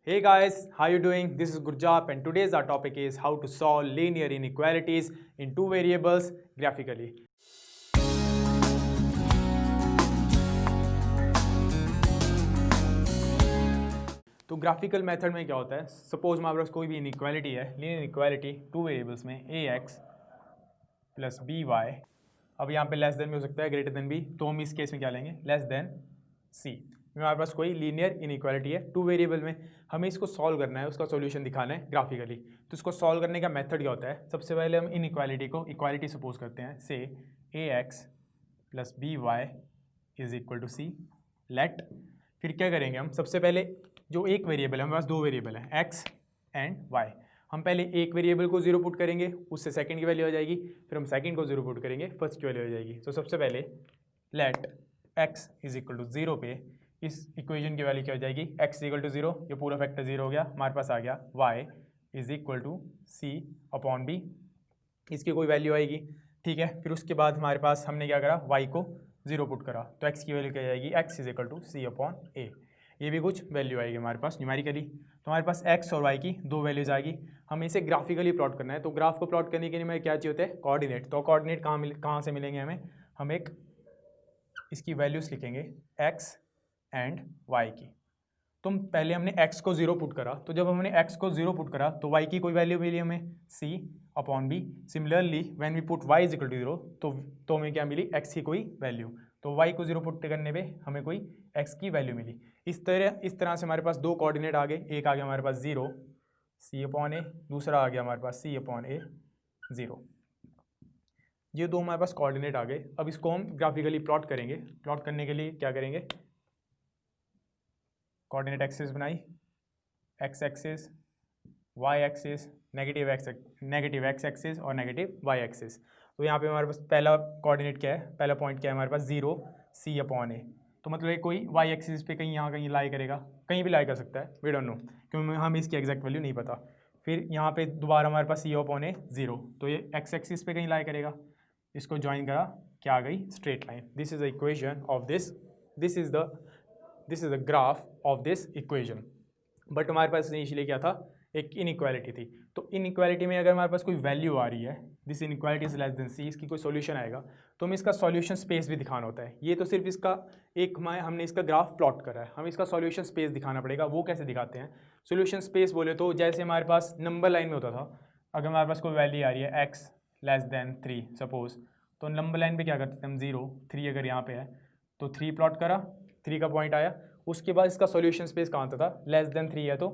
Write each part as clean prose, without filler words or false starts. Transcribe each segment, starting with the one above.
Hey guys, how you doing? This is Gurjap and today's our topic is how to solve linear inequalities in two variables graphically. तो graphical method में क्या होता है, suppose हमारे पास कोई भी inequality है, लीनियर इनइक्वालिटी टू वेरिएबल्स में ax प्लस by, अब यहाँ पे लेस देन भी हो सकता है ग्रेटर देन भी, तो हम इस केस में क्या लेंगे, लेस देन c। हमारे पास कोई लीनियर इनइक्वालिटी है टू वेरिएबल में, हमें इसको सॉल्व करना है, उसका सॉल्यूशन दिखाना है ग्राफिकली। तो इसको सॉल्व करने का मेथड क्या होता है, सबसे पहले हम इनइक्वालिटी को इक्वालिटी सपोज करते हैं, से ax plus by is equal to c। Let, फिर क्या करेंगे हम, सबसे पहले जो एक वेरिएबल है, हमारे पास दो वेरिएबल है x एंड y, हम पहले एक वेरिएबल को जीरो पुट करेंगे, उससे सेकंड की वैल्यू आ जाएगी, फिर हम सेकंड को जीरो पुट करेंगे, फर्स्ट की वैल्यू आ जाएगी। तो सबसे पहले let x is equal to zero पे इस इक्वेशन की वैल्यू क्या हो जाएगी, x is equal to zero, ये पूरा फैक्टर जीरो हो गया, हमारे पास आ गया y is equal to c upon b, इसकी कोई वैल्यू आएगी, ठीक है। फिर उसके बाद हमारे पास हमने क्या करा, y को जीरो पुट करा, तो x की वैल्यू क्या जाएगी, x is equal to c upon a, ये भी कुछ वैल्यू आएगी हमारे पास न्यूमेरिकली। तो हमारे पास x और y की दो वैल्यूज आएगी, हमें इसे ग्राफिकली प्लॉट करना है। तो ग्राफ को प्लॉट करने के लिए हमें क्या चाहिए होता है, कोऑर्डिनेट। तो कोऑर्डिनेट कहाँ से मिलेंगे हमें, हम एक इसकी वैल्यूज लिखेंगे x एंड y की। तो पहले हमने x को जीरो पुट करा, तो जब हमने x को जीरो पुट करा तो y की कोई वैल्यू मिली हमें c upon b। Similarly when we put y is equal to zero, तो हमें क्या मिली, x की कोई वैल्यू, तो y को जीरो पुट करने पे हमें कोई x की वैल्यू मिली। इस तरह से हमारे पास दो कोऑर्डिनेट आ गए, एक आ गया हमारे पास जीरो c अपॉन a, दूसरा आ गया हमारे पास c अपॉन a जीरो। ये दो हमारे पास कोऑर्डिनेट आ गए। अब इसको हम ग्राफिकली प्लॉट करेंगे। प्लॉट करने के लिए क्या करेंगे, कोऑर्डिनेट एक्सिस बनाई, x axis, y axis, negative x axis और नेगेटिव y एक्सिस। तो यहाँ पे हमारे पास पहला कोऑर्डिनेट क्या है, पहला पॉइंट क्या है हमारे पास, जीरो c अपॉन a। तो मतलब ये कोई y एक्सिस पे कहीं यहाँ कहीं लाई करेगा, कहीं भी लाई कर सकता है, वी डोंट नो, क्योंकि हमें इसकी एग्जैक्ट वैल्यू नहीं पता। फिर यहाँ पे दोबारा हमारे पास c अपॉन a जीरो, तो ये x एक्सिस पे कहीं लाई करेगा, इसको ज्वाइन करा, क्या आ गई, straight line. This is the equation of this is the graph of this equation. But हमारे पास इनिशियली क्या था, एक इनइक्वालिटी थी। तो इनइक्वालिटी में अगर हमारे पास कोई वैल्यू आ रही है, this inequality is less than C, इसकी कोई सॉल्यूशन आएगा, तो हमें इसका सॉल्यूशन स्पेस भी दिखाना होता है। ये तो सिर्फ इसका एक हमने इसका ग्राफ प्लॉट करा है, हमें इसका सॉल्यूशन स्पेस दिखाना पड़ेगा। वो कैसे दिखाते हैं, सॉल्यूशन स्पेस बोले तो जैसे हमारे पास नंबर लाइन में होता था, अगर हमारे पास कोई वैल्यू आ रही है x लेस देन 3 सपोज, तो नंबर लाइन पे क्या करते थे हम, 0 3 अगर यहाँ पे है तो 3 प्लॉट करा, 3 का पॉइंट आया, उसके बाद इसका सॉल्यूशन स्पेस कहाँ होता था, लेस देन 3 है तो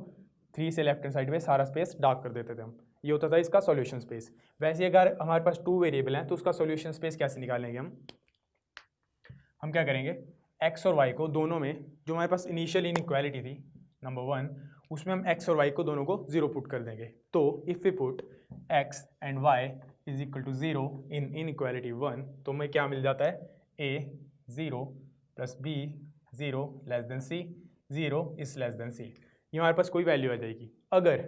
3 से लेफ्ट हैंड साइड में सारा स्पेस डार्क कर देते थे हम, ये होता था इसका सॉल्यूशन स्पेस। वैसे अगर हमारे पास टू वेरिएबल हैं तो उसका सॉल्यूशन स्पेस कैसे निकालेंगे हम क्या करेंगे, x और y को दोनों में, जो हमारे पास इनिशियल इनइक्वालिटी थी नंबर 1, उसमें हम x और y को दोनों को जीरो पुट कर देंगे। तो if we put x and y is equal to zero in inequality 1, तो हमें क्या मिल जाता है, a zero plus b zero less than c, zero is less than c, ये हमारे पास कोई वैल्यू आ जाएगी। अगर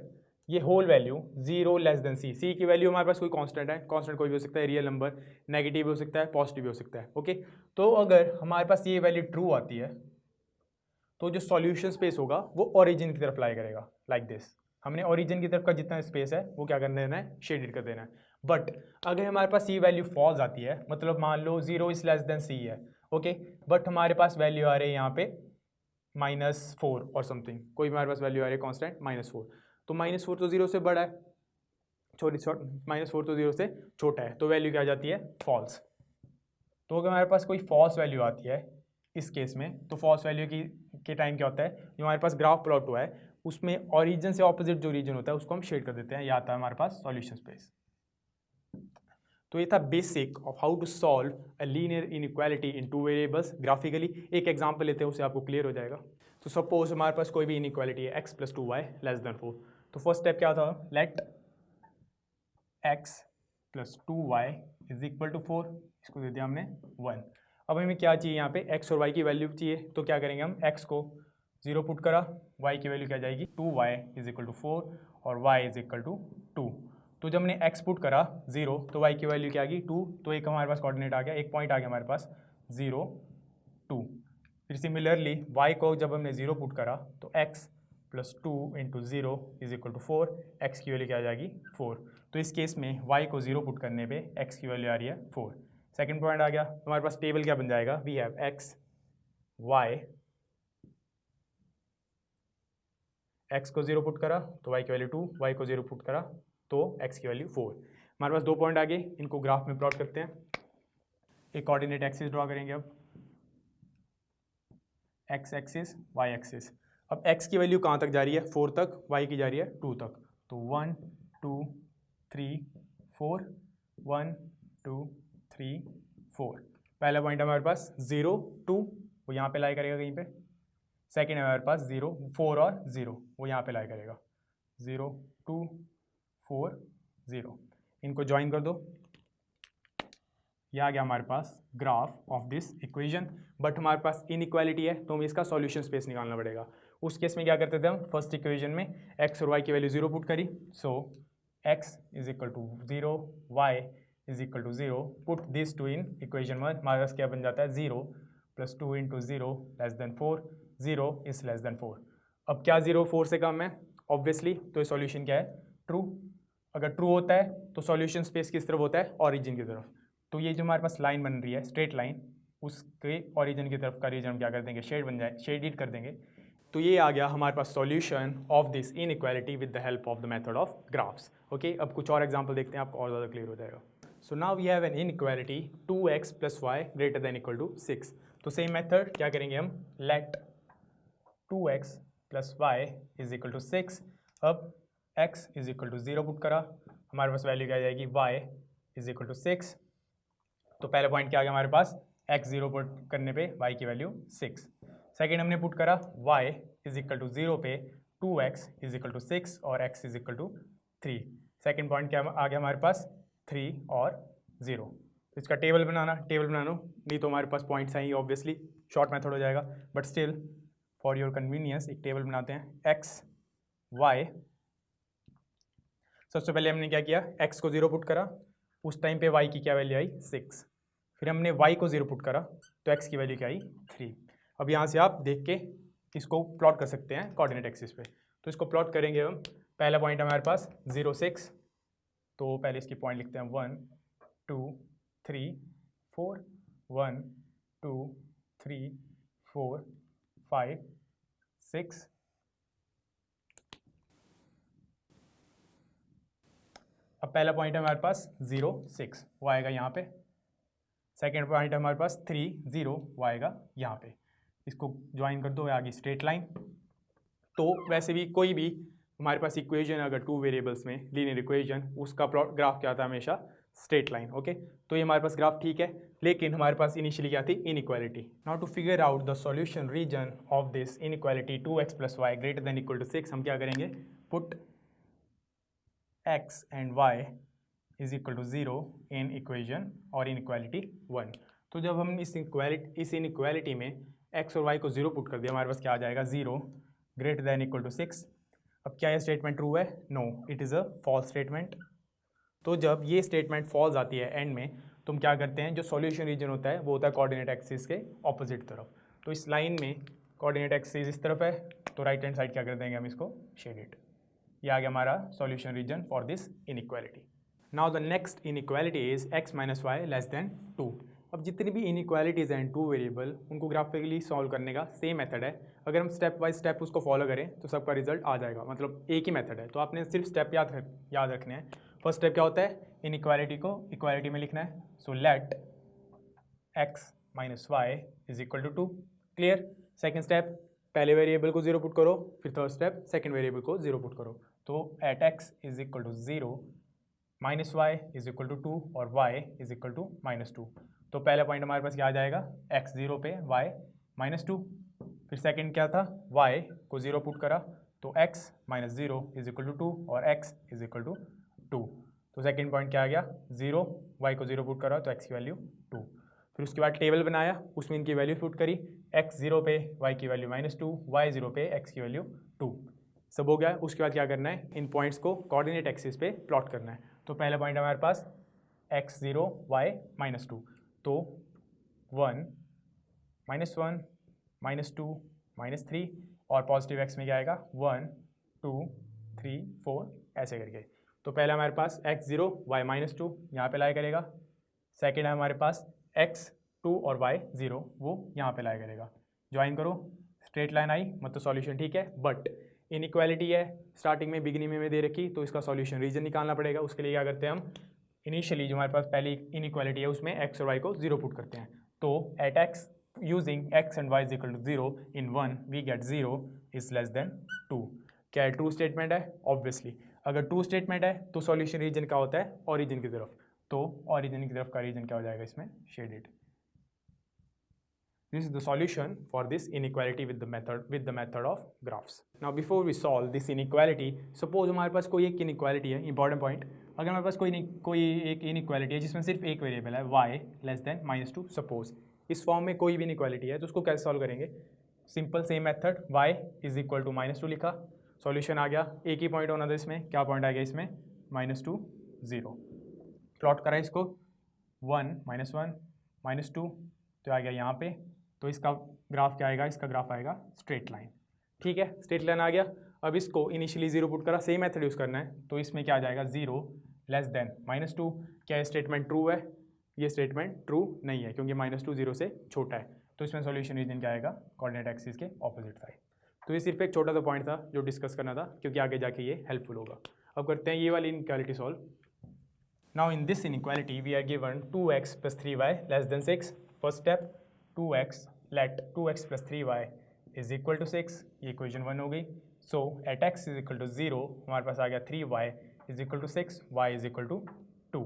ये whole value zero less than C, C की वैल्यू हमारे पास कोई कांस्टेंट है, कांस्टेंट कोई भी हो सकता है, रियल नंबर, नेगेटिव भी हो सकता है, पॉजिटिव भी हो सकता है, ओके। तो अगर हमारे पास ये वैल्यू ट्रू आती है तो जो सॉल्यूशन स्पेस होगा वो ओरिजिन की तरफ लाई करेगा, लाइक दिस। हमने ओरिजिन की तरफ का जितना स्पेस है वो क्या कर देना है, शेडेड कर देना है। बट अगर हमारे पास ये वैल्यू फॉल्स आती है, मतलब मान लो जीरो इज लेस देन सी है, ओके, बट हमारे पास वैल्यू आ रही है यहाँ पे -4 और समथिंग, कोई हमारे पास वैल्यू आ रही है कांस्टेंट -4, तो -4 तो जीरो से बड़ा है, -4 तो जीरो से छोटा है, तो वैल्यू क्या आ जाती है, फॉल्स। तो अगर हमारे पास कोई फॉल्स वैल्यू आती है इस केस में, तो फॉल्स वैल्यू के टाइम क्या होता है, जो हमारे पास ग्राफ प्लॉट हुआ है उसमें ओरिजिन से ऑपोजिट जो रीजन होता है उसको हम शेड कर देते हैं, या आता है हमारे पास सॉल्यूशन स्पेस। तो ये था basic of how to solve a linear inequality in two variables graphically. एक एग्जांपल लेते हैं, उससे आपको क्लियर हो जाएगा। तो सपोज हमारे पास कोई भी इनइक्वालिटी है x plus 2y less than 4, तो फर्स्ट स्टेप क्या था, let x plus 2y is equal to 4, इसको दे दिया हमने 1। अब हमें क्या चाहिए, यहाँ पे x और y की वैल्यू चाहिए, तो क्या करेंगे हम, x को जीरो पुट करा, y की वैल्यू क्या जाएगी, 2y इज इक्वल टू 4 और y इज इक्वल टू 2। तो जब हमने x पुट करा 0, तो y की वैल्यू क्या आ गई, 2, तो एक हमारे पास कोऑर्डिनेट आ गया, एक पॉइंट आ गया हमारे पास 0 2। फिर सिमिलरली y को जब हमने 0 पुट करा तो x plus 2 into 0 is equal to 4, x की वैल्यू क्या आ जाएगी 4। तो इस केस में y को 0 पुट करने पे x की वैल्यू आ रही है 4। सेकंड पॉइंट आ गया, हमारे पास टेबल क्या बन जाएगा, वी हैव x को 0 पुट करा तो y की वैल्यू 2, y को 0 पुट करा तो x की वैल्यू 4। हमारे पास 2 पॉइंट आ गए, इनको ग्राफ में प्लॉट करते हैं। एक कोऑर्डिनेट एक्सिस ड्रॉ करेंगे अब, x एक्सिस y एक्सिस। अब x की वैल्यू कहाँ तक जा रही है, 4 तक, y की जा रही है 2 तक। तो 1 2 3 4, 1 2 3 4। पहला पॉइंट हमारे पास 0 2, वो यहाँ पे लाई करेगा कहीं पे। सेकेंड है हमारे पास 0 4 और 0, वो यहाँ पे लाई करेगा 0 2 4 0। इनको ज्वाइन कर दो, यह आ गया हमारे पास graph of this equation. But हमारे पास इनइक्वालिटी है तो हमें इसका सॉल्यूशन स्पेस निकालना पड़ेगा। उस केस में क्या करते थे हम, फर्स्ट इक्वेशन में x और y की वैल्यू 0 पुट करी, so x is equal to 0, y is equal to 0, put this to in equation 1। हमारे पास क्या बन जाता है 0 plus 2 into 0 less than 4, 0 is less than 4। अब क्या 0 4 से कम है ऑब्वियसली, तो ये सॉल्यूशन क्या है, ट्रू। अगर ट्रू होता है तो सॉल्यूशन स्पेस किस तरफ होता है, ऑरिजिन की तरफ। तो ये जो हमारे पास लाइन बन रही है स्ट्रेट लाइन, उसके ओरिजिन की तरफ का रीजन हम क्या कर देंगे, शेड बन जाए, शेडिड कर देंगे। तो ये आ गया हमारे पास solution of this inequality with the help of the method of graphs. Okay, अब कुछ और एग्जांपल देखते हैं, आपको और ज़्यादा क्लियर हो जाएगा। So now we have an inequality 2x plus y greater than equal to 6। तो सेम मेथड क्या करेंगे हम, let 2x plus Y is equal to 6। अब x is equal to 0 put करा, हमारे पास वैल्यू क्या आ जाएगी, y इज इक्वल टू 6। तो पहले पॉइंट क्या आ गया हमारे पास, x 0 पुट करने पे y की वैल्यू 6। सेकेंड हमने पुट करा y इज इक्वल टू 0 पे 2x इज इक्वल टू 6 और x is equal to 3। Second point क्या आ गया हमारे पास, 3 और 0। तो इसका टेबल बनाना नहीं तो हमारे पास पॉइंट्स हैं ही, ऑब्वियसली शॉर्ट मेथड हो जाएगा, but still for your convenience एक टेबल बनाते हैं। x y, सबसे पहले हमने क्या किया, x को 0 पुट करा, उस टाइम पे y की क्या वैल्यू आई 6। फिर हमने y को 0 पुट करा तो x की वैल्यू क्या आई 3। अब यहाँ से आप देख के इसको प्लॉट कर सकते हैं कोऑर्डिनेट एक्सिस पे। तो इसको प्लॉट करेंगे हम, पहला पॉइंट हमारे पास 0 6, तो पहले इसकी पॉइंट लिखते हैं 1 2 3 4, 1 2 3 4 5 6। अब पहला पॉइंट है हमारे पास 0 6, वो आएगा यहाँ पे। सेकेंड पॉइंट है हमारे पास 3 0, वो आएगा यहाँ पे। इसको ज्वाइन कर दो, आगे स्ट्रेट लाइन। तो वैसे भी कोई भी हमारे पास इक्वेशन अगर 2 वेरिएबल्स में लीनियर इक्वेशन, उसका प्लॉट ग्राफ क्या आता है हमेशा, स्ट्रेट लाइन। ओके, तो ये हमारे पास ग्राफ ठीक है, लेकिन हमारे पास इनिशियली क्या थी, inequality. Now to figure out the solution region of this inequality 2x plus y greater than equal to 6, हम क्या करेंगे, put x and y is equal to 0 in equation और इनइक्वालिटी 1। तो जब हम इस इनइक्वालिटी में x और y को 0 पुट कर दिया, हमारे पास क्या आ जाएगा, 0 ग्रेटर देन इक्वल टू 6। अब क्या ये स्टेटमेंट ट्रू है, no it is a false statement. तो जब ये स्टेटमेंट फॉल्स आती है एंड में, तो हम क्या करते हैं, जो सॉल्यूशन रीजन होता है वो होता है कोऑर्डिनेट एक्सिस के ऑपोजिट तरफ। तो इस लाइन में कोऑर्डिनेट एक्सिस इस तरफ है, तो राइट हैंड साइड क्या कर देंगे हम, इसको शेडेड। ये आ गया हमारा solution region for this inequality. Now the next inequality is x minus y less than 2। अब जितनी भी इनइक्वालिटीज़ हैं 2 वेरिएबल, उनको ग्राफिकली सॉल्व करने का सेम मेथड है। अगर हम स्टेप बाय स्टेप उसको फॉलो करें तो सबका रिजल्ट आ जाएगा, मतलब एक ही मेथड है। तो आपने सिर्फ स्टेप याद रखने हैं। फर्स्ट स्टेप क्या होता है, इनइक्वालिटी को इक्वालिटी में लिखना है। So let x minus y is equal to 2। Clear. Second step, पहले वेरिएबल को 0 पुट करो, फिर थर्ड स्टेप सेकेंड वेरिएबल को 0 पुट करो। तो at x is equal to 0 minus y is equal to 2 और y is equal to minus 2। तो पहला पॉइंट हमारे पास क्या आ जाएगा, x 0 पे y माइनस 2। फिर सेकंड क्या था, y को 0 पुट करा तो x minus 0 is equal to 2 और x इज इक्वल टू 2। तो सेकंड पॉइंट क्या आ गया, 0, y को 0 पुट करा तो x की वैल्यू 2। फिर उसके बाद टेबल बनाया, उसमें इनकी वैल्यू पुट करी, x 0 पे y की वैल्यू माइनस 2, y 0 पे x की वैल्यू 2। सब हो गया। उसके बाद क्या करना है, इन पॉइंट्स को कोऑर्डिनेट एक्सिस पे प्लॉट करना है। तो पहला पॉइंट हमारे पास x 0 y माइनस 2, तो 1 माइनस 1 माइनस 2 माइनस 3 और पॉजिटिव एक्स में क्या आएगा 1 2 3 4 ऐसे करके। तो पहला हमारे पास x0 y -2 यहाँ पे लाई करेगा। सेकेंड है हमारे पास x2 और y0 वो यहाँ पे लाई करेगा। ज्वाइन करो, स्ट्रेट लाइन आई मतलब सॉल्यूशन ठीक है, बट इनइक्वालिटी है स्टार्टिंग में बिगिनिंग में दे रखी, तो इसका सॉल्यूशन रीजन निकालना पड़ेगा। उसके लिए क्या करते हैं हम, इनिशियली जो हमारे पास पहली इनइक्वालिटी है उसमें x और y को 0 पुट करते हैं। तो at x using x and y is equal to 0 in 1 we get 0 is less than 2। क्या है, ट्रू स्टेटमेंट है ऑब्वियसली। अगर ट्रू स्टेटमेंट है तो सॉल्यूशन रीजन क्या होता है, ओरिजिन की तरफ। तो ओरिजिन की तरफ का रीजन क्या हो जाएगा इसमें, shaded. This is the solution for this inequality with the method of graphs. Now before we solve this inequality, suppose हमारे पास कोई एक inequality है, important point, अगर हमारे पास कोई एक inequality है जिसमें सिर्फ एक वेरिएबल है y लेस देन -2, सपोज इस फॉर्म में कोई भी inequality है तो उसको कैसे सॉल्व करेंगे, simple same method y is equal to -2 लिखा, सॉल्यूशन आ गया। एक ही पॉइंट होना था इसमें, क्या पॉइंट आ गया इसमें, -2 0, प्लॉट करा इसको 1 -1 -2 तो आ गया यहाँ पे। तो इसका ग्राफ क्या आएगा, इसका ग्राफ आएगा स्ट्रेट लाइन। ठीक है, स्ट्रेट लाइन आ गया। अब इसको इनिशियली 0 पुट करा, सेम मेथड यूज़ करना है। तो इसमें क्या आ जाएगा 0 लेस देन -2। क्या ये स्टेटमेंट ट्रू है, ये स्टेटमेंट ट्रू नहीं है क्योंकि -2 0 से छोटा है। तो इसमें सॉल्यूशन रीजन क्या आएगा, कोऑर्डिनेट एक्सिस के ऑपोजिट साइड। तो ये सिर्फ एक छोटा सा पॉइंट था जो डिस्कस करना था क्योंकि आगे जाके ये हेल्पफुल होगा। अब करते हैं ये वाली inequality solve. Now in this inequality we are given 2x + 3y less than 6। First step 2x let 2x + 3y is equal to 6, ये इक्वेशन 1 हो गई। So at x is equal to 0 हमारे पास आ गया 3y is equal to 6, y is equal to 2।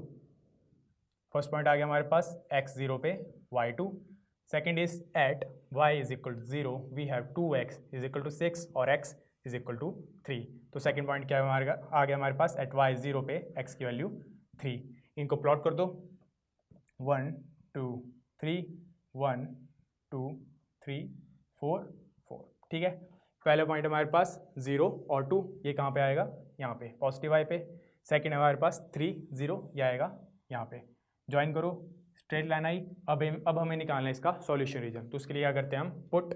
First point आ गया हमारे पास x 0 पे y 2। Second is at y is equal to 0 we have 2x is equal to 6 और x इज इक्वल टू 3। तो सेकेंड पॉइंट क्या है आ गया हमारे पास, एट y 0 पे x की वैल्यू 3। इनको प्लॉट कर दो 1 2 3 1 2 3 4 4। ठीक है, पहला पॉइंट हमारे पास 0 और 2, ये कहाँ पे आएगा, यहाँ पे पॉजिटिव y पे। सेकंड हमारे पास 3 0, ये आएगा यहाँ पे। ज्वाइन करो, स्ट्रेट लाइन आई। अब हमें निकालना है इसका सॉल्यूशन रीजन। तो उसके लिए क्या करते हैं हम, put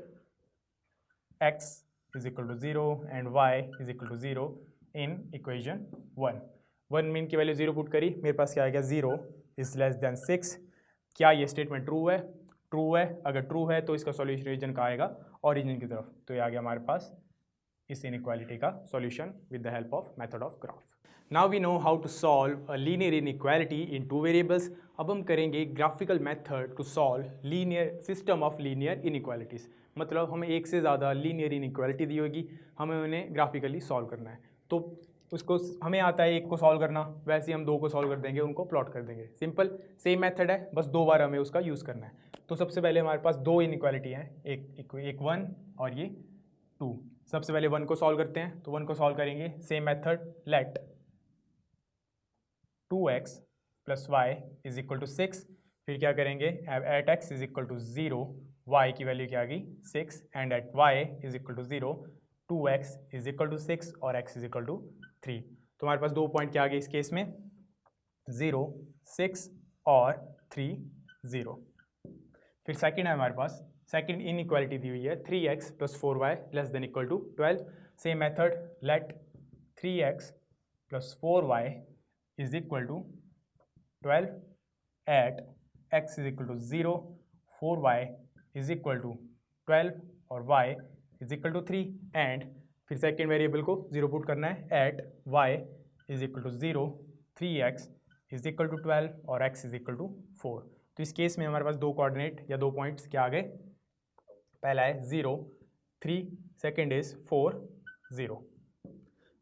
x is equal to 0 and y is equal to 0 in equation 1 mean की वैल्यू 0 पुट करी, मेरे पास क्या आएगा 0 इज लेस देन 6। क्या ये स्टेटमेंट ट्रू है, ट्रू है। अगर ट्रू है तो इसका सॉल्यूशन रीजन का आएगा ओरिजिन की तरफ। तो ये आ गया हमारे पास इस इनइक्वालिटी का solution with the help of method of graph. Now we know how to solve a linear inequality in 2 variables. अब हम करेंगे graphical method to solve linear system of linear inequalities. मतलब हमें एक से ज़्यादा लीनियर इनइक्वालिटी दी होगी, हमें उन्हें ग्राफिकली सॉल्व करना है। तो उसको हमें आता है एक को सॉल्व करना, वैसे ही हम 2 को सॉल्व कर देंगे, उनको प्लॉट कर देंगे। सिंपल सेम मेथड है, बस 2 बार हमें उसका यूज़ करना है। तो सबसे पहले हमारे पास 2 इनइक्वालिटी हैं, एक 1 और ये 2। सबसे पहले 1 को सॉल्व करते हैं। तो 1 को सॉल्व करेंगे same method, let 2x + y is equal to 6। फिर क्या करेंगे, at x is equal to 0 y की वैल्यू क्या आ गई 6 and at y is equal to 0 2x is equal to 6 और x इज इक्वल टू 3। तो हमारे पास 2 पॉइंट क्या आ गए इस केस में, 0 6 और 3 0। फिर सेकंड है हमारे पास, सेकंड इनइक्वालिटी दी हुई है 3x + 4y less than equal to 12। Same method, let 3x + 4y is equal to 12 at x is equal to 0 4y is equal to 12 और y is equal to 3। And फिर second variable को 0 put करना है, at y is equal to 0 3x is equal to 12 और x is equal to 4। तो इस case में हमारे पास 2 कोऑर्डिनेट या 2 पॉइंट्स क्या आ गए, पहला है 0 3, सेकेंड इज 4 0।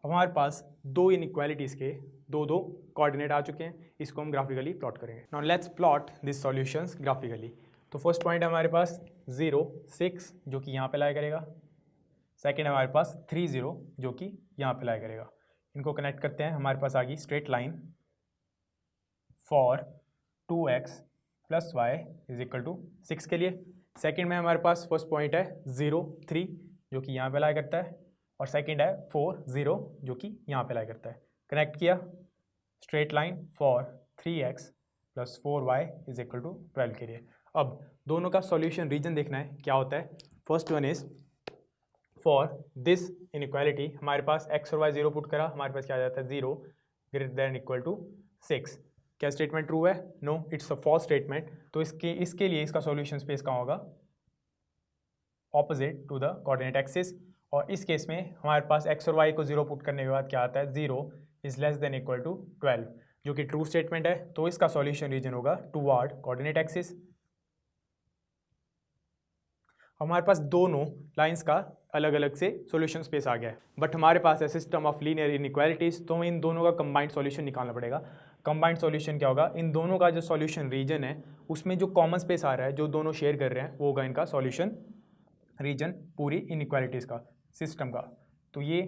अब हमारे पास 2 इनइक्वालिटीज़ के 2 कोऑर्डिनेट आ चुके हैं, इसको हम ग्राफिकली प्लॉट करेंगे। Now let's plot this solutions graphically. तो फर्स्ट पॉइंट है हमारे पास 0 6 जो कि यहाँ पे लाई करेगा। सेकेंड हमारे पास 3 0 जो कि यहाँ पे लाई करेगा। इनको कनेक्ट करते हैं, हमारे पास आ गई straight line for 2x + y is equal to 6 के लिए। सेकेंड में हमारे पास फर्स्ट पॉइंट है 0 3 जो कि यहाँ पे लाई करता है और सेकेंड है 4 0 जो कि यहाँ पे लाई करता है। कनेक्ट किया, straight line for 3x + 4y is equal to 12 के लिए। अब दोनों का सॉल्यूशन रीजन देखना है क्या होता है। फर्स्ट फॉर दिस इनइक्वालिटी हमारे पास x और y 0 पुट करा, हमारे पास क्या आ जाता है 0 ग्रेटर देन इक्वल टू 6। क्या स्टेटमेंट ट्रू है? No, it's a false statement. तो इसके लिए इसका सॉल्यूशन स्पेस कहाँ होगा? Opposite to the coordinate axis. और इस केस में हमारे पास x और y को 0 पुट करने के बाद क्या आता है 0 is less than equal to 12, जो कि ट्रू स्टेटमेंट है। तो इसका सॉल्यूशन रीजन होगा टुवर्ड कोऑर्डिनेट एक्सिस। हमारे पास दोनों लाइंस का अलग अलग से सॉल्यूशन स्पेस आ गया है, बट हमारे पास है सिस्टम ऑफ लीनियर इनइक्वालिटीज, तो हमें इन दोनों का कंबाइंड सॉल्यूशन निकालना पड़ेगा। कंबाइंड सॉल्यूशन क्या होगा? इन दोनों का जो सॉल्यूशन रीजन है उसमें जो कॉमन स्पेस आ रहा है, जो दोनों शेयर कर रहे हैं, वो होगा इनका सॉल्यूशन रीजन पूरी इनइक्वालिटीज का, सिस्टम का। तो ये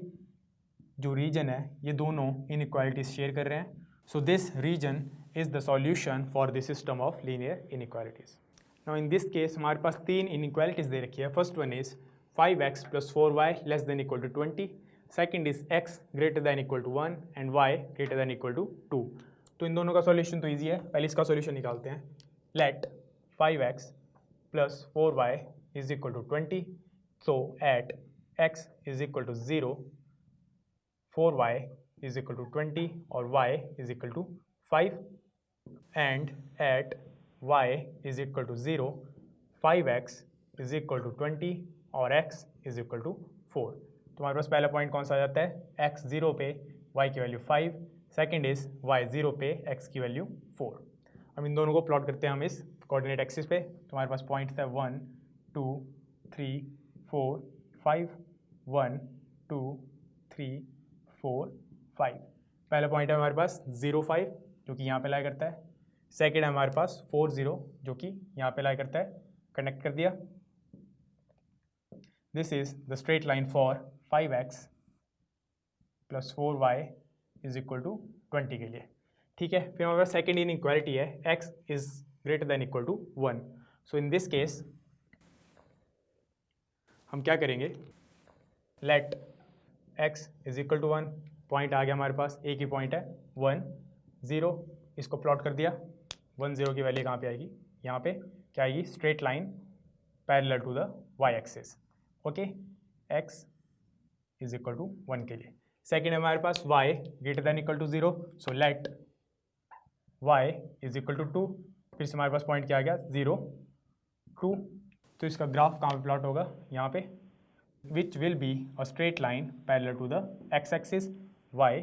जो रीजन है ये दोनों इनइक्वालिटीज शेयर कर रहे हैं। So this region is the solution for the system of linear inequalities. Now in this case हमारे पास 3 इनइक्वालिटीज दे रखी है। First one is 5x + 4y less than equal to 20। Second is x greater than equal to 1 and y greater than equal to 2। तो इन दोनों का solution तो easy है, पहले इसका सॉल्यूशन निकालते हैं। Let 5x + 4y is equal to 20। So at x is equal to 0, 4y is equal to 20 और y is equal to 5, and at y is equal to 0, 5x is equal to 20 और x is equal to 4। तो हमारे पास पहला point कौन सा आ जाता है? x 0 पे y की वैल्यू 5, सेकेंड इज y 0 पे x की वैल्यू 4। अब इन दोनों को प्लॉट करते हैं हम इस कोऑर्डिनेट एक्सिस पे। तो हमारे पास पॉइंट्स है 1 2 3 4 5, 1 2 3 4 5। पहला पॉइंट है हमारे पास 0 5 जो कि यहाँ पे लाई करता है। सेकेंड है हमारे पास 4 0 जो कि यहाँ पे लाई करता है, कनेक्ट कर दिया। This is the straight line for 5x + 4y is equal to 20 के लिए। ठीक है, फिर हमारे पास सेकेंड इनइक्वालिटी है x is greater than equal to 1। So in this case हम क्या करेंगे? Let x is equal to 1, point आ गया हमारे पास, एक ही पॉइंट है 1 0, इसको प्लॉट कर दिया। 1 0 की वैल्यू कहाँ पे आएगी? यहाँ पे क्या आएगी? Straight line parallel to the y axis. Okay, x is equal to 1 के लिए। सेकेंड हमारे पास y greater than equal to 0, so let y is equal to 2। फिर से हमारे पास पॉइंट क्या आ गया? 0 2। तो इसका ग्राफ कहाँ पे प्लॉट होगा? यहाँ पे, which will be a straight line parallel to the x axis, y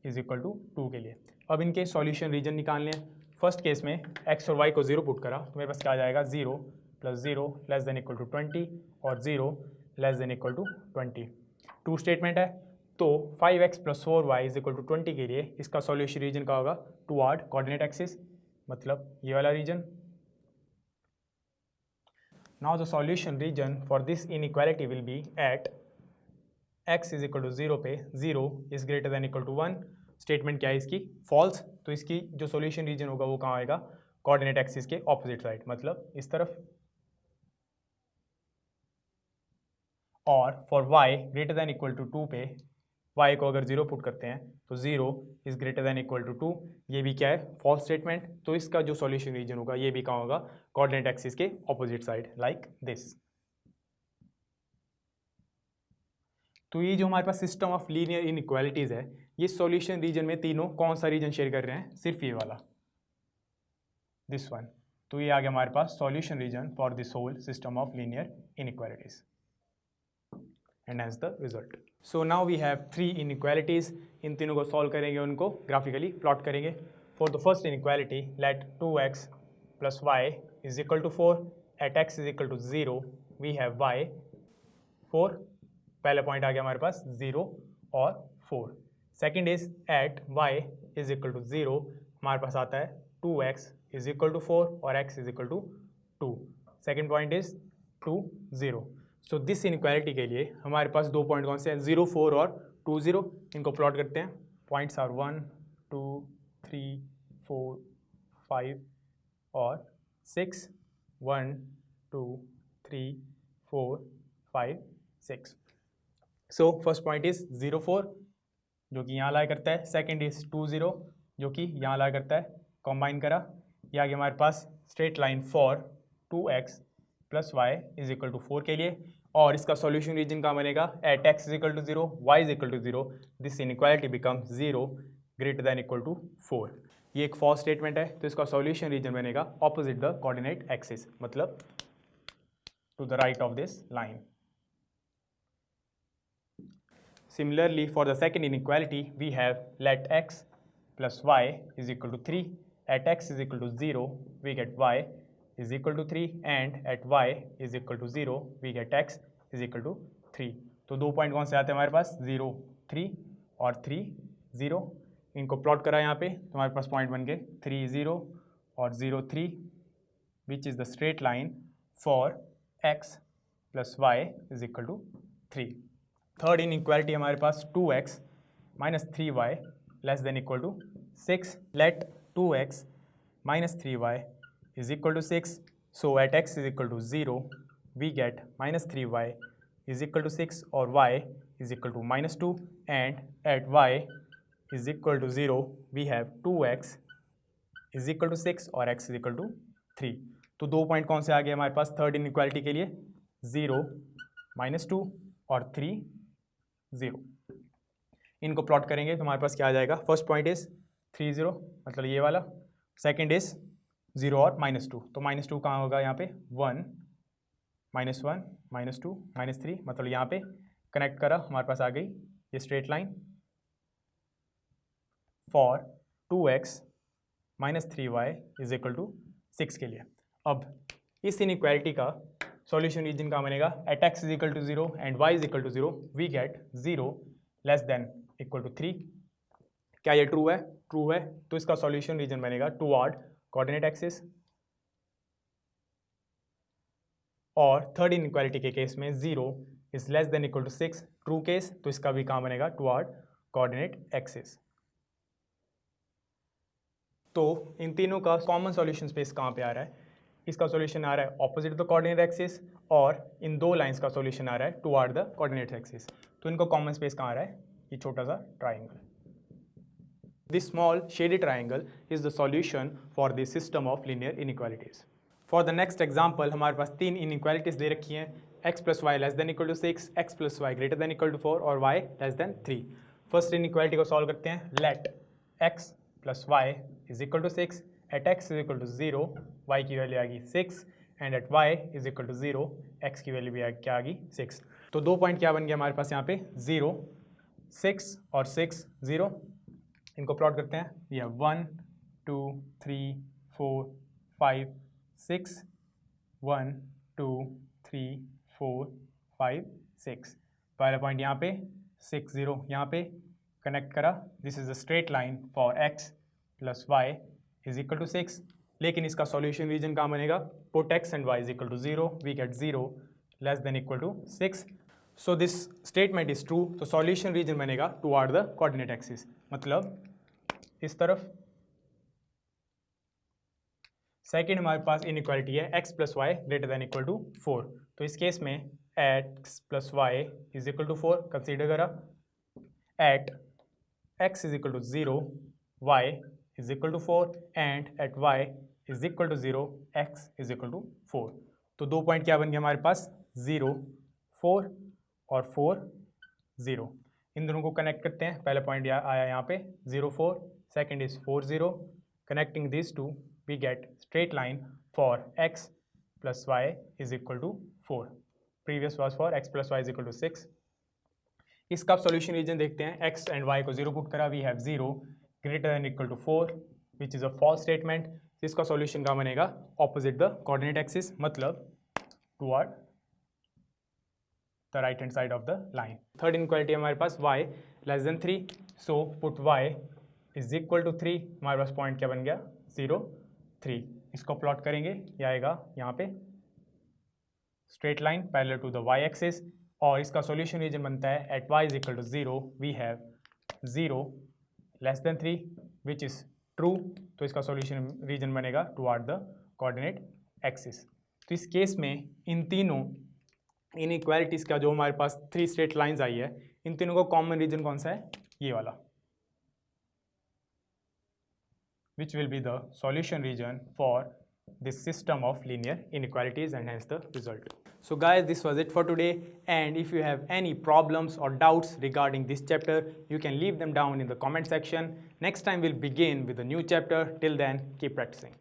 is equal to 2 के लिए। अब इनके सॉल्यूशन रीजन निकालने हैं। फर्स्ट केस में x और y को 0 पुट करा तो मेरे पास क्या आ जाएगा? 0 + 0 लेस देन इक्वल टू 20 और 0 less than equal to 20। True statement है। तो 5x + 4y is equal to 20 के लिए इसका सॉल्यूशन रीजन का होगा टुवर्ड कोऑर्डिनेट एक्सिस, मतलब ये वाला region. Now the solution region for this inequality will be at x is equal to 0 पे 0 is greater than equal to 1। Statement क्या है इसकी? फॉल्स। तो इसकी जो सॉल्यूशन रीजन होगा वो कहाँ आएगा? कोऑर्डिनेट एक्सिस के ऑपोजिट साइड, मतलब इस तरफ। और for y greater than equal to 2 पे y को अगर 0 पुट करते हैं तो 0 is greater than equal to 2, ये भी क्या है? False statement. तो इसका जो सॉल्यूशन रीजन होगा ये भी कहाँ होगा? कोऑर्डिनेट एक्सिस के ऑपोजिट साइड, लाइक दिस। तो ये जो हमारे पास सिस्टम ऑफ लीनियर इनइक्वालिटीज है, ये सॉल्यूशन रीजन में तीनों कौन सा रीजन शेयर कर रहे हैं? सिर्फ ये वाला, दिस वन। तो ये आ गया हमारे पास solution region for this whole system of linear inequalities and has the result. So now we have 3 inequalities. इन तीनों को सॉल्व करेंगे, उनको ग्राफिकली प्लॉट करेंगे। For the first inequality let 2x + y is equal to 4 at x is equal to 0 we have y 4। पहला point आ गया हमारे पास 0 और 4। Second is at y is equal to 0, हमारे पास आता है 2x इज इक्वल टू 4 और x is equal to 2। Second point is 2 0। So this inequality के लिए हमारे पास 2 पॉइंट कौन से हैं? 0 4 और 2 0। इनको प्लॉट करते हैं। पॉइंट्स आर 1 2 3 4 5 और 6, 1 2 3 4 5 6। सो फर्स्ट पॉइंट इज 0 4 जो कि यहाँ लाई करता है। सेकेंड इज 2 0 जो कि यहाँ लाई करता है। कॉम्बाइन करा, ये आगे हमारे पास straight line for 2x + y is equal to 4 के लिए। और इसका सॉल्यूशन रीजन कहाँ बनेगा, at x is equal to 0, y is equal to 0, this inequality become 0 greater than equal to 4। ये एक फॉल्स स्टेटमेंट है, तो इसका सॉल्यूशन रीजन बनेगा ऑपोजिट द कोऑर्डिनेट एक्सिस, मतलब to the right of this line. Similarly, for the second inequality, we have let x plus y is equal to 3. At x is equal to 0, we get y is equal to 3, and at y is equal to 0, we get x is equal to 3. तो 2 point कौन से आते हैं हमारे पास, 0 3 और 3 0। इनको plot करा यहाँ पे तो हमारे पास पॉइंट बन गए 3 0 और 0 3, which is the straight line for x plus y is equal to 3। Third inequality हमारे पास 2x minus 3y less than equal to 6। Let 2x minus 3y is equal to 6, so at x is equal to 0 we get minus 3y is equal to 6 और y is equal to minus 2, and at y is equal to 0 we have 2x is equal to 6 और x is equal to 3। तो 2 point कौन से आ गए हमारे पास third inequality के लिए, 0 minus 2 और 3 0। इनको प्लॉट करेंगे तो हमारे पास क्या आ जाएगा, फर्स्ट पॉइंट इज 3 0 मतलब ये वाला, सेकंड इज 0 और माइनस 2, तो माइनस 2 कहाँ होगा यहाँ पे, 1 माइनस 1 माइनस 2 माइनस 3, मतलब यहाँ पे कनेक्ट करा हमारे पास आ गई ये straight line for 2x minus 3y is equal to 6 के लिए। अब इस इनइक्वालिटी का सॉल्यूशन रीजन का बनेगा, at x is equal to 0 and y is equal to 0 we get 0 less than equal to 3। क्या ये ट्रू है, ट्रू है, तो इसका सॉल्यूशन रीजन बनेगा टुवर्ड कोऑर्डिनेट एक्सिस। और थर्ड इनइक्वालिटी के केस में 0 is less than equal to 6, true case, तो इसका भी कहाँ बनेगा, टुवर्ड कोऑर्डिनेट एक्सिस। तो इन तीनों का कॉमन सॉल्यूशन स्पेस कहाँ पे आ रहा है, इसका सॉल्यूशन आ रहा है ऑपोजिट द कोऑर्डिनेट एक्सिस, और इन दो लाइंस का सॉल्यूशन आ रहा है टुवर्ड द कोऑर्डिनेट एक्सिस। तो इनको कॉमन स्पेस कहाँ आ रहा है, ये छोटा सा triangle. This small shaded triangle is the solution for this system of linear inequalities. For the next example हमारे पास 3 इनइक्वालिटीज दे रखी हैं, x plus y less than equal to 6, x plus y greater than equal to 4 और y less than 3। First inequality को solve करते हैं, let x plus Y is equal to 6, at x is equal to 0, y की value आ गई 6, and at y is equal to 0, x की value भी क्या आ गई 6। तो 2 पॉइंट क्या बन गया हमारे पास यहाँ पे, 0 6 और 6 0। इनको प्लॉट करते हैं, ये 1 2 3 4 5 6, 1 2 3 4 5 6। पहला पॉइंट यहाँ पे 6 0 यहाँ पे कनेक्ट करा, this is a straight line for x plus Y is equal to 6। लेकिन इसका सॉल्यूशन रीजन कहाँ बनेगा, put x and y is equal to 0 we get 0 less than equal to 6, so this statement is true. तो solution region बनेगा toward the coordinate axis, मतलब इस तरफ। Second हमारे पास इनइक्वालिटी है x plus y greater than equal to 4, तो इस केस में x plus Y is equal to 4 consider करा, at x is equal to 0 y is equal to 4 and at y is equal to 0 x is equal to 4। तो 2 point क्या बन गया हमारे पास, 0 4 और 4 0। इन दोनों को कनेक्ट करते हैं, पहला पॉइंट आया यहाँ पे 0 4, second is 4 0, connecting this to we get straight line for x plus y is equal to 4. Previous was for x plus y is equal to 6. इसका सॉल्यूशन रीजन देखते हैं, x and y को 0 put करा, we have 0 greater than equal to 4 which is a false statement. इसका solution क्या बनेगा, opposite the coordinate axis, मतलब toward the right hand side of the line. Third inequality हमारे पास y less than 3, so put y is equal to 3, हमारे पास point क्या बन गया 0 3। इसको प्लॉट करेंगे, ये आएगा यहाँ पे straight line parallel to the y axis, और इसका सॉल्यूशन रीजन बनता है at y is equal to 0 we have 0 less than 3 which is true. तो इसका सॉल्यूशन रीजन बनेगा टुवर्ड द कोऑर्डिनेट एक्सिस। तो इस केस में इन तीनों इनइक्वालिटीज़ का जो हमारे पास 3 स्ट्रेट लाइंस आई है, इन तीनों का कॉमन रीजन कौन सा है, ये वाला, which will be the solution region for this system of linear inequalities and hence the result. So guys, this was it for today, and if you have any problems or doubts regarding this chapter, you can leave them down in the comment section. Next time we'll begin with a new chapter. Till then, keep practicing.